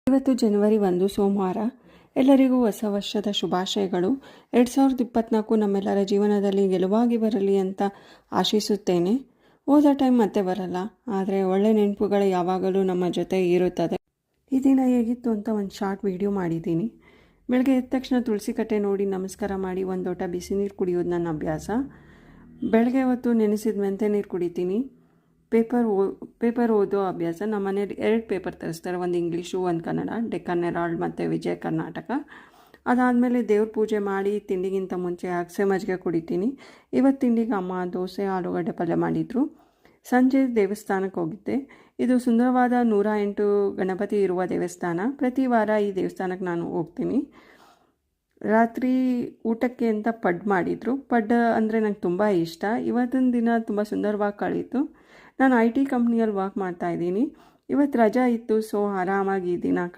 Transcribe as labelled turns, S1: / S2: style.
S1: ಇವತ್ತು ಜನವರಿ 1 ಸೋಮವಾರ. ಎಲ್ಲರಿಗೂ ಹೊಸ ವರ್ಷದ ಶುಭಾಶಯಗಳು. 2024 ನಮ್ಮೆಲ್ಲರ ಜೀವನದಲ್ಲಿ ಗೆಲುವಾಗಿ ಬರಲಿ ಅಂತ ಆಶಿಸುತ್ತೇನೆ. ಹೋದ ಟೈಮ್ ಮತ್ತೆ ಬರಲ್ಲ, ಆದರೆ ಒಳ್ಳೆ ನೆನಪುಗಳು ಯಾವಾಗಲೂ ನಮ್ಮ ಜೊತೆ ಇರುತ್ತದೆ. ಈ ದಿನ ಹೇಗಿತ್ತು ಅಂತ ಒಂದು ಶಾರ್ಟ್ ವಿಡಿಯೋ ಮಾಡಿದ್ದೀನಿ. ಬೆಳಗ್ಗೆ ಎದ್ದ ತಕ್ಷಣ ತುಳಸಿ ಕಟ್ಟೆ ನೋಡಿ ನಮಸ್ಕಾರ ಮಾಡಿ ಒಂದು ಲೋಟ ಬಿಸಿ ನೀರು ಕುಡಿಯೋದು ನನ್ನ ಅಭ್ಯಾಸ. ಬೆಳಗ್ಗೆ ಹೊತ್ತು ನೆನೆಸಿದ ಮೆಂತೆ ನೀರು ಕುಡಿತೀನಿ. ಪೇಪರ್ ಓದೋ ಅಭ್ಯಾಸ. ನಮ್ಮ ಮನೇಲಿ 2 ಪೇಪರ್ ತರಿಸ್ತಾರೆ, ಒಂದು ಇಂಗ್ಲೀಷು ಒಂದು ಕನ್ನಡ, ಡೆಕ್ಕನ್ ಹೆರಾಲ್ಡ್ ಮತ್ತು ವಿಜಯ ಕರ್ನಾಟಕ. ಅದಾದಮೇಲೆ ದೇವ್ರ ಪೂಜೆ ಮಾಡಿ ತಿಂಡಿಗಿಂತ ಮುಂಚೆ ಅಗಸೆ ಮಜ್ಜಿಗೆ ಕುಡಿತೀನಿ. ಇವತ್ತು ತಿಂಡಿಗೆ ಅಮ್ಮ ದೋಸೆ ಆಲೂಗಡ್ಡೆ ಪಲ್ಯ ಮಾಡಿದರು. ಸಂಜೆ ದೇವಸ್ಥಾನಕ್ಕೆ ಹೋಗಿದ್ದೆ. ಇದು ಸುಂದರವಾದ 108 ಗಣಪತಿ ಇರುವ ದೇವಸ್ಥಾನ. ಪ್ರತಿ ವಾರ ಈ ದೇವಸ್ಥಾನಕ್ಕೆ ನಾನು ಹೋಗ್ತೀನಿ. ರಾತ್ರಿ ಊಟಕ್ಕೆ ಅಂತ ಪಡ್ ಮಾಡಿದರು. ಪಡ್ ಅಂದರೆ ನಂಗೆ ತುಂಬ ಇಷ್ಟ. ಇವತ್ತಿನ ದಿನ ತುಂಬ ಸುಂದರವಾಗಿ ಕಳೀತು. ನಾನು IT ಕಂಪ್ನಿಯಲ್ಲಿ ವರ್ಕ್ ಮಾಡ್ತಾಯಿದ್ದೀನಿ. ಇವತ್ತು ರಜಾ ಇತ್ತು, ಸೊ ಆರಾಮಾಗಿ ಈ ದಿನ